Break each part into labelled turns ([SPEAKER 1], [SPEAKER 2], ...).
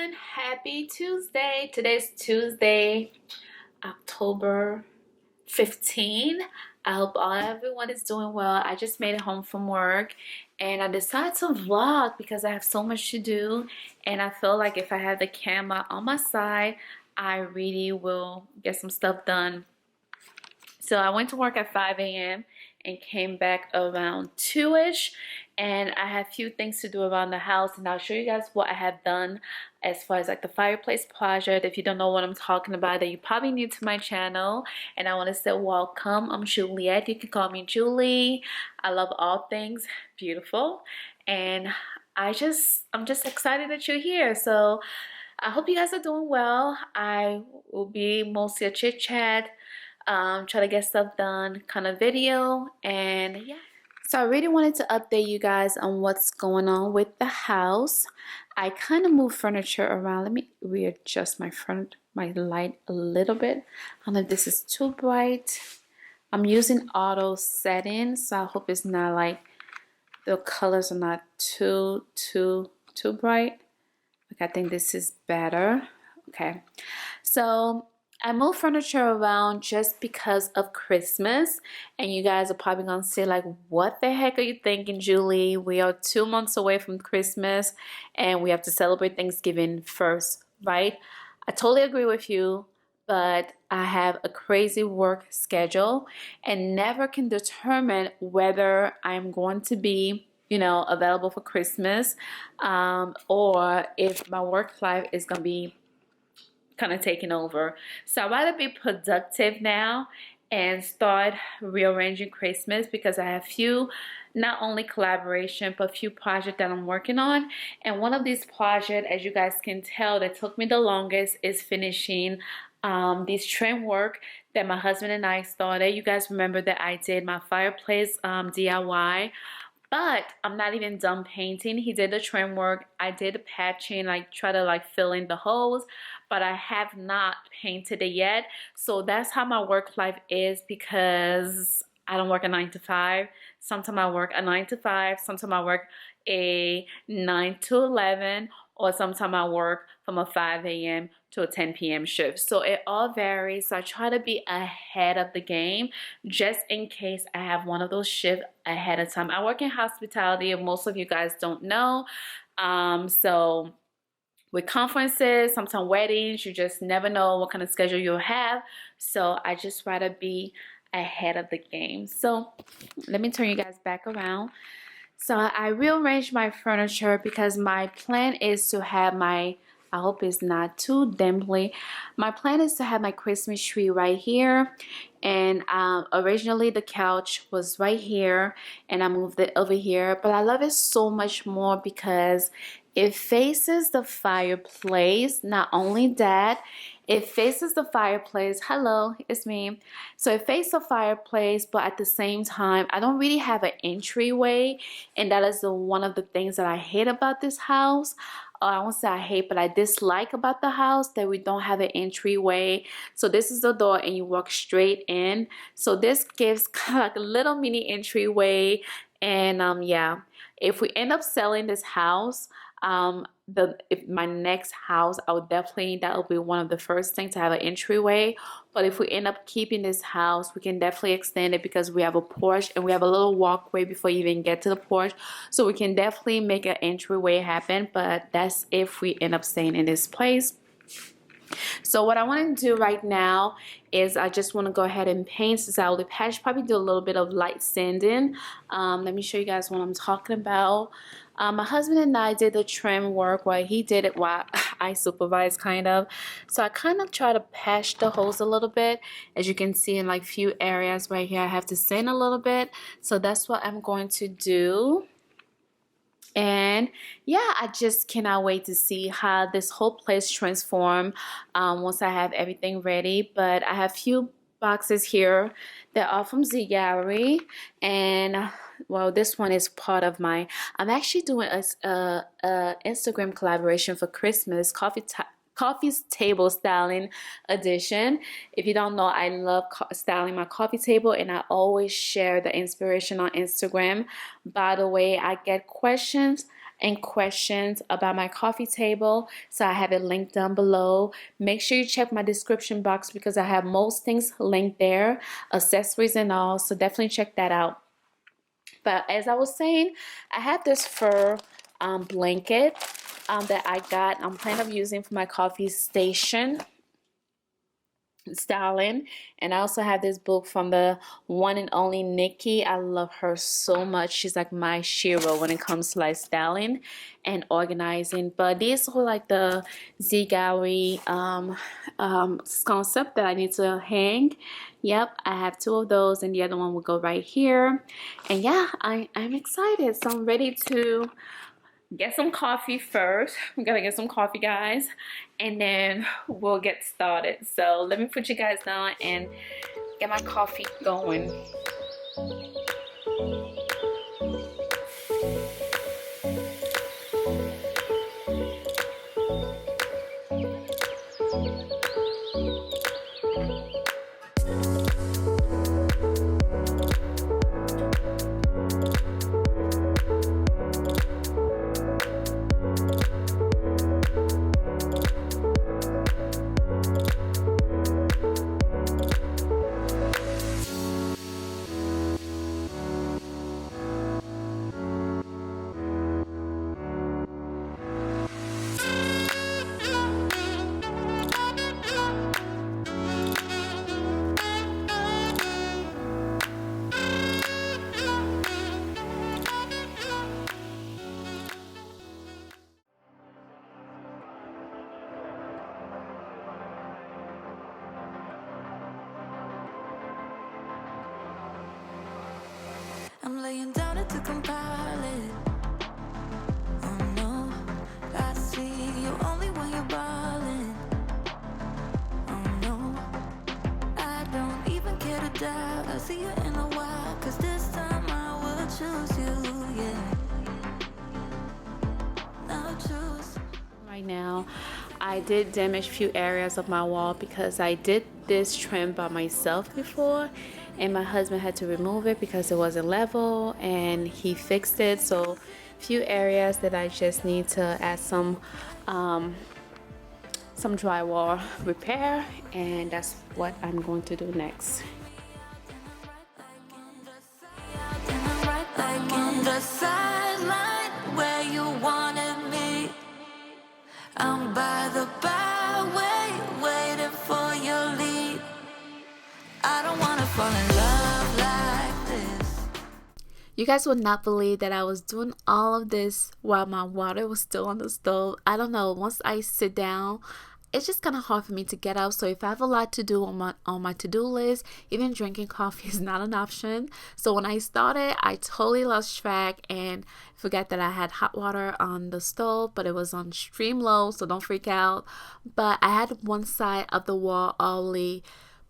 [SPEAKER 1] everyone, happy Tuesday. Today's Tuesday, October 15. I hope everyone is doing well. I just made it home from work and I decided to vlog because I have so much to do, and I feel like if I have the camera on my side, I really will get some stuff done. So I went to work at 5 a.m. and came back around 2-ish, and I have a few things to do around the house, and I'll show you guys what I have done as far as like the fireplace project. If you don't know what I'm talking about, then you're probably new to my channel, and I want to say welcome. I'm Juliet. You can call me Julie. I love all things beautiful, and I'm just excited that you're here. So I hope you guys are doing well. I will be mostly a chit chat, try to get stuff done kind of video, and yeah. So I really wanted to update you guys on what's going on with the house. I kind of moved furniture around. Let me readjust my light a little bit. I don't know if this is too bright. I'm using auto settings, so I hope it's not like the colors are not too bright. Like, I think this is better. Okay, so I moved furniture around just because of Christmas, and you guys are probably gonna say like, what the heck are you thinking, Julie? We are 2 months away from Christmas and we have to celebrate Thanksgiving first, right? I totally agree with you, but I have a crazy work schedule and never can determine whether I'm going to be, available for Christmas, or if my work life is gonna be kind of taking over. So I'd rather be productive now and start rearranging Christmas, because I have few, not only collaboration, but few projects that I'm working on. And one of these projects, as you guys can tell, that took me the longest is finishing these trim work that my husband and I started. You guys remember that I did my fireplace DIY. But I'm not even done painting. He did the trim work. I did the patching, like try to like fill in the holes, but I have not painted it yet. So that's how my work life is, because I don't work a 9 to 5. Sometimes I work a 9 to 5. Sometimes I work a 9 to 11, or sometimes I work from a 5 a.m. to a 10 p.m. shift. So it all varies. So I try to be ahead of the game just in case I have one of those shifts ahead of time. I work in hospitality, and most of you guys don't know. So with conferences, sometimes weddings, you just never know what kind of schedule you'll have. So I just try to be ahead of the game. So let me turn you guys back around. So I rearranged my furniture because my plan is to have my, I hope it's not too dimply. My plan is to have my Christmas tree right here. And originally the couch was right here, and I moved it over here. But I love it so much more because it faces the fireplace. Not only that, it faces the fireplace. Hello, it's me. So it faces the fireplace, but at the same time, I don't really have an entryway, and that is one of the things that I hate about this house. I won't say I hate, but I dislike about the house that we don't have an entryway. So this is the door, and you walk straight in. So this gives kind of like a little mini entryway. And yeah, if we end up selling this house, if my next house, I would definitely, that will be one of the first things to have an entryway. But if we end up keeping this house, we can definitely extend it, because we have a porch and we have a little walkway before you even get to the porch. So we can definitely make an entryway happen, but that's if we end up staying in this place. So what I want to do right now is I just want to go ahead and paint this out with the patch, probably do a little bit of light sanding. Let me show you guys what I'm talking about. My husband and I did the trim work while he did it while I supervised, kind of. So I kind of try to patch the holes a little bit. As you can see in like few areas right here, I have to sand a little bit. So that's what I'm going to do. And yeah, I just cannot wait to see how this whole place transform once I have everything ready. But I have few boxes here that are from Z Gallery, and well, this one is part of my, I'm actually doing a Instagram collaboration for Christmas, coffee table styling edition. If you don't know, I love styling my coffee table, and I always share the inspiration on Instagram. By the way, I get questions and questions about my coffee table, so I have it linked down below. Make sure you check my description box because I have most things linked there, accessories and all, so definitely check that out. But as I was saying, I have this fur blanket that I got. I'm planning on using for my coffee station styling. And I also have this book from the one and only Nikki. I love her so much. She's like my hero when it comes to like styling and organizing. But these are like the Z Gallery concept that I need to hang. Yep, I have 2 of those, and the other one will go right here. And yeah, I'm excited. So I'm ready to get some coffee first. We gotta get some coffee, guys, and then we'll get started. So let me put you guys down and get my coffee going.
[SPEAKER 2] I'm laying down it to compile it. Oh no, I see you only when you're ballin'. Oh no, I don't even care to doubt. I'll see you in a while, cause this time I will choose you, yeah. I'll choose.
[SPEAKER 1] Right now, I did damage a few areas of my wall because I did this trim by myself before, and my husband had to remove it because it wasn't level, and he fixed it. So few areas that I just need to add some drywall repair, and that's what I'm going to do next.
[SPEAKER 2] Like on the sideline where you wanted me, I'm by the byway waiting for your lead. I don't wanna fall in love like this.
[SPEAKER 1] You guys would not believe that I was doing all of this while my water was still on the stove. I don't know, once I sit down, it's just kind of hard for me to get up. So if I have a lot to do on my to-do list, even drinking coffee is not an option. So when I started, I totally lost track and forgot that I had hot water on the stove, but it was on extreme low, so don't freak out. But I had one side of the wall already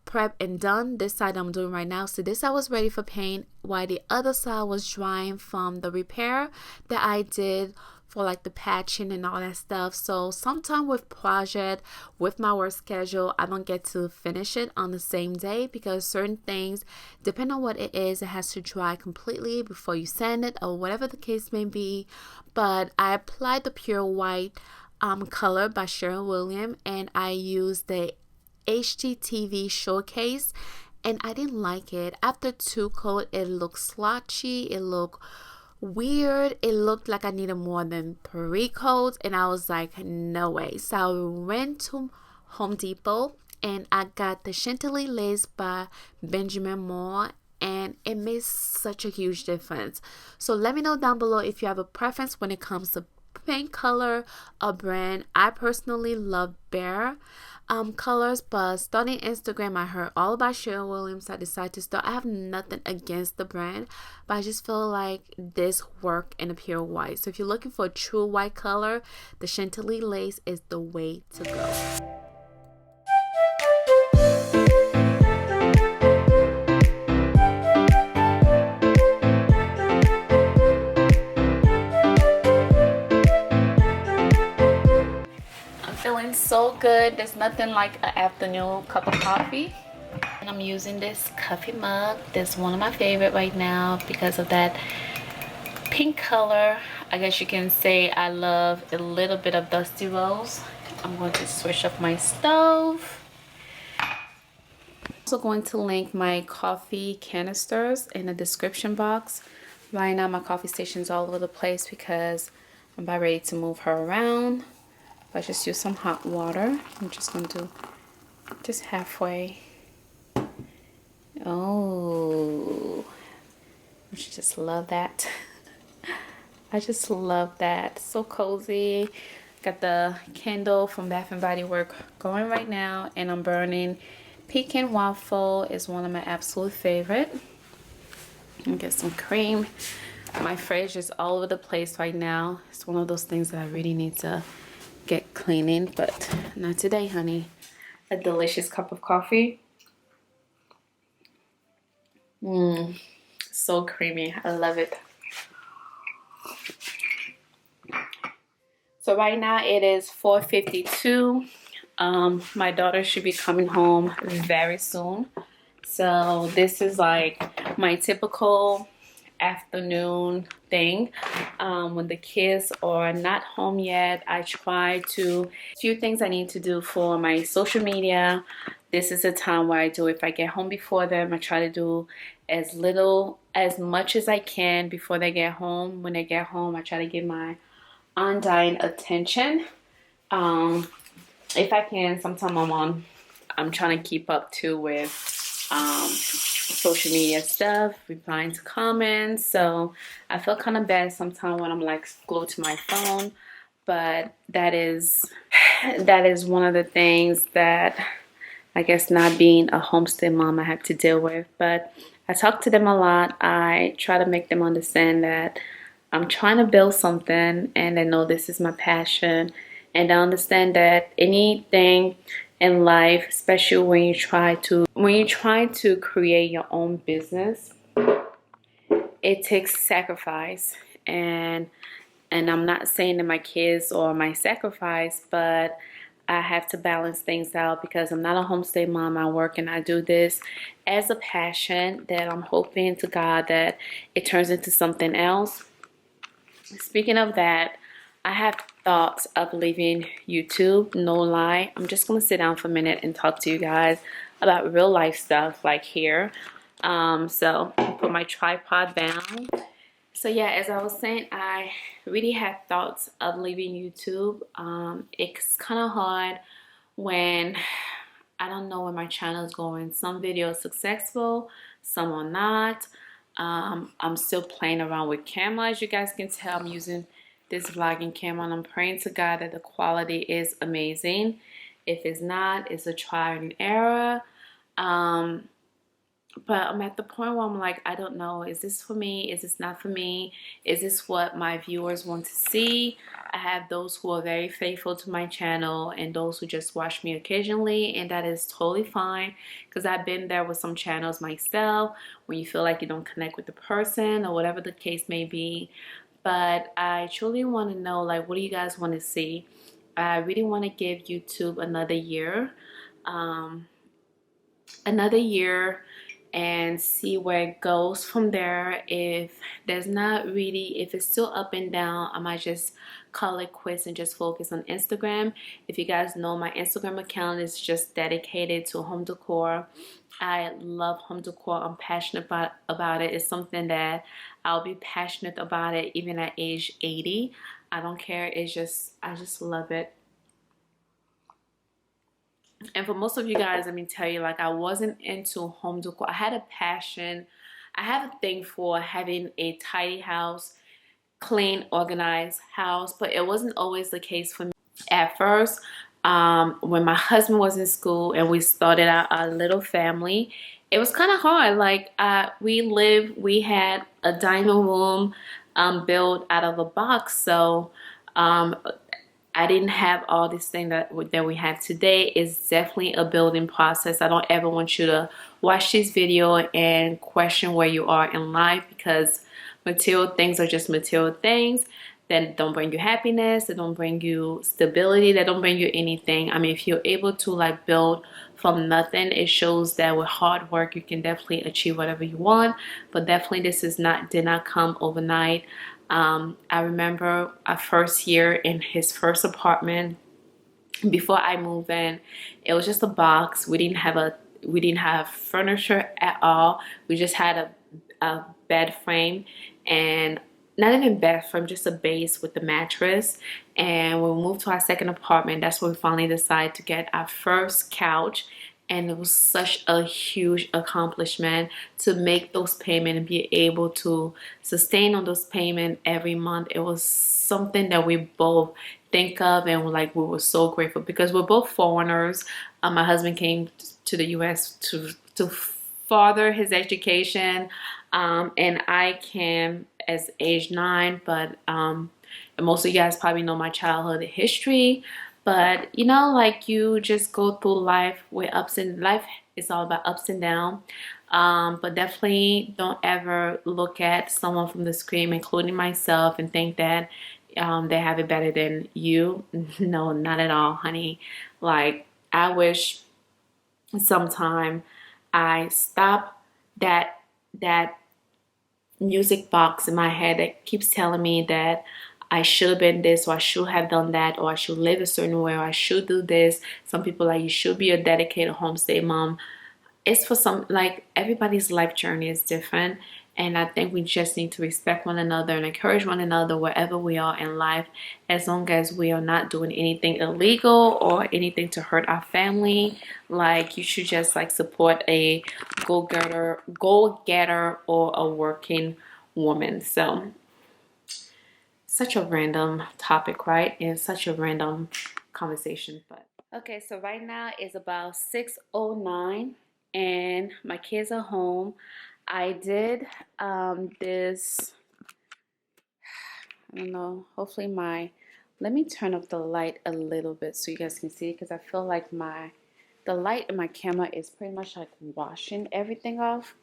[SPEAKER 1] prep and done. This side I'm doing right now. So this side was ready for paint, while the other side was drying from the repair that I did for like the patching and all that stuff. So sometime with project, with my work schedule, I don't get to finish it on the same day because certain things, depending on what it is, it has to dry completely before you send it or whatever the case may be. But I applied the pure white color by Sherwin-Williams, and I used the HGTV showcase, and I didn't like it. After 2 coat, it looked slotchy, it looked weird, it looked like I needed more than 3 coats, and I was like, no way. So I went to Home Depot and I got the Chantilly Lace by Benjamin Moore, and it made such a huge difference. So let me know down below if you have a preference when it comes to paint color or brand. I personally love Bear colors, but starting Instagram, I heard all about Sherwin-Williams. I decided to start. I have nothing against the brand, but I just feel like this work in a pure white. So if you're looking for a true white color, the Chantilly Lace is the way to go. Feeling so good. There's nothing like an afternoon cup of coffee. And I'm using this coffee mug. This is one of my favorite right now because of that pink color. I guess you can say I love a little bit of dusty rose. I'm going to switch up my stove. Also going to link my coffee canisters in the description box. Right now my coffee station's all over the place because I'm about ready to move her around. I just use some hot water. I'm just going to do just halfway. Oh, I just love that. I just love that. So cozy. Got the candle from Bath and Body Works going right now, and I'm burning pecan waffle. Is one of my absolute favorite. And get some cream. My fridge is all over the place right now. It's one of those things that I really need to get cleaning, but not today, honey. A delicious cup of coffee. So creamy. I love it. So right now it is 4:52. My daughter should be coming home very soon. So this is like my typical afternoon thing. When the kids are not home yet, I try to few things I need to do for my social media. This is a time where I do, if I get home before them, I try to do as much as I can before they get home. When they get home, I try to give my undying attention. If I can, sometimes I'm trying to keep up too with social media stuff, replying to comments. So I feel kind of bad sometimes when I'm like glued to my phone, but that is one of the things that I guess not being a homestead mom I have to deal with. But I talk to them a lot. I try to make them understand that I'm trying to build something, and they know this is my passion, and I understand that anything in life, especially when you try to create your own business, it takes sacrifice. And I'm not saying that my kids are my sacrifice, but I have to balance things out because I'm not a homestay mom. I work and I do this as a passion that I'm hoping to God that it turns into something else. Speaking of that, I have thoughts of leaving YouTube, no lie. I'm just going to sit down for a minute and talk to you guys about real life stuff like here. So I'll put my tripod down. So yeah, as I was saying, I really had thoughts of leaving YouTube. It's kind of hard when I don't know where my channel is going. Some videos successful, some are not. I'm still playing around with camera. As you guys can tell, I'm using this vlogging camera, and I'm praying to God that the quality is amazing. If it's not, it's a trial and error. But I'm at the point where I'm like, I don't know, is this for me? Is this not for me? Is this what my viewers want to see? I have those who are very faithful to my channel and those who just watch me occasionally, and that is totally fine, because I've been there with some channels myself when you feel like you don't connect with the person or whatever the case may be. But I truly want to know, like, what do you guys want to see? I really want to give YouTube another year. And see where it goes from there. If it's still up and down, I might just call it quits and just focus on Instagram. If you guys know, my Instagram account is just dedicated to home decor. I love home decor. I'm passionate about it. It's something that I'll be passionate about it even at age 80. I don't care. I just love it. And for most of you guys, let me tell you, like, I wasn't into home decor. I had a passion. I have a thing for having a tidy house, clean, organized house, but it wasn't always the case for me. At first, when my husband was in school and we started our little family, it was kind of hard. Like, we had a dining room built out of a box, so I didn't have all this thing that we have today. It's definitely a building process. I don't ever want you to watch this video and question where you are in life, because material things are just material things that don't bring you happiness, that don't bring you stability, that don't bring you anything. I mean, if you're able to like build from nothing, it shows that with hard work you can definitely achieve whatever you want. But definitely this did not come overnight. I remember our first year in his first apartment. Before I moved in, it was just a box. We didn't have furniture at all. We just had a bed frame, and not even bed frame, just a base with the mattress. And when we moved to our second apartment, that's when we finally decided to get our first couch. And it was such a huge accomplishment to make those payments and be able to sustain on those payments every month. It was something that we both think of, and we were so grateful because we're both foreigners. My husband came to the US to further his education, and I came as age 9, but most of you guys probably know my childhood history. But you just go through life with life is all about ups and downs. But definitely don't ever look at someone from the screen, including myself, and think that they have it better than you. No, not at all, honey. I wish sometime I stop that music box in my head that keeps telling me that I should have been this, or I should have done that, or I should live a certain way, or I should do this. Some people you should be a dedicated homestay mom. It's for everybody's life journey is different, and I think we just need to respect one another and encourage one another wherever we are in life, as long as we are not doing anything illegal or anything to hurt our family. You should just support a go-getter or a working woman. So such a random topic, right? And such a random conversation. But okay, so right now it's about 6:09 and my kids are home. I did this, I don't know, hopefully let me turn up the light a little bit so you guys can see, because I feel like the light in my camera is pretty much washing everything off.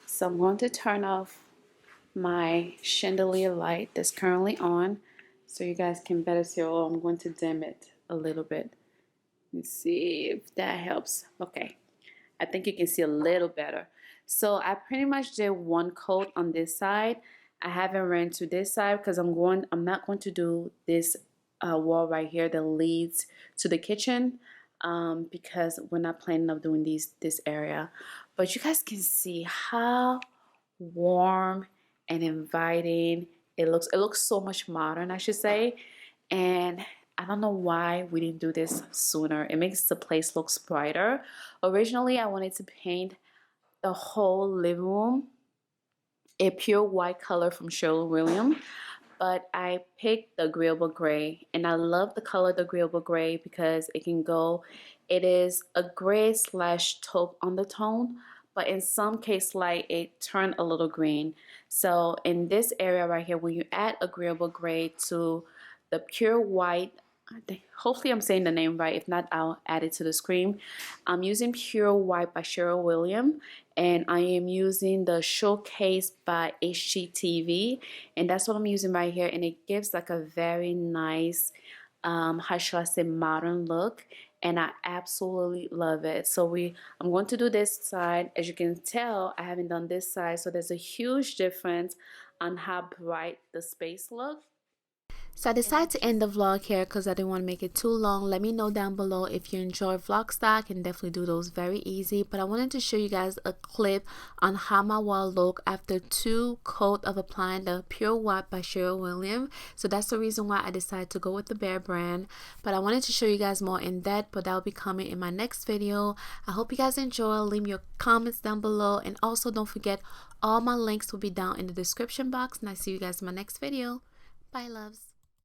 [SPEAKER 1] So I'm going to turn off my chandelier light that's currently on so you guys can better see. Oh, I'm going to dim it a little bit. Let's see if that helps. Okay, I think you can see a little better. So I pretty much did one coat on this side. I haven't ran to this side because I'm not going to do this wall right here that leads to the kitchen, because we're not planning on doing this area. But you guys can see how warm and inviting it looks. It looks so much modern, I should say. And I don't know why we didn't do this sooner. It makes the place look brighter. Originally I wanted to paint the whole living room a pure white color from Sherwin-Williams, but I picked the agreeable gray, and I love the color the agreeable gray because it is a gray / taupe undertone, but in some case it turned a little green. So in this area right here, when you add agreeable gray to the pure white, hopefully I'm saying the name right, if not I'll add it to the screen. I'm using Pure White by Sherwin-Williams, and I am using the Showcase by HGTV, and that's what I'm using right here, and it gives a very nice how should I say, modern look, and I absolutely love it. So I'm going to do this side. As you can tell, I haven't done this side, so there's a huge difference on how bright the space looks. So I decided to end the vlog here because I didn't want to make it too long. Let me know down below if you enjoy vlog style. I can definitely do those very easy. But I wanted to show you guys a clip on how my wall look after 2 coats of applying the Pure White by Sherwin-Williams. So that's the reason why I decided to go with the Bear brand. But I wanted to show you guys more in depth, but that will be coming in my next video. I hope you guys enjoy. Leave me your comments down below. And also don't forget, all my links will be down in the description box. And I see you guys in my next video. Bye, loves.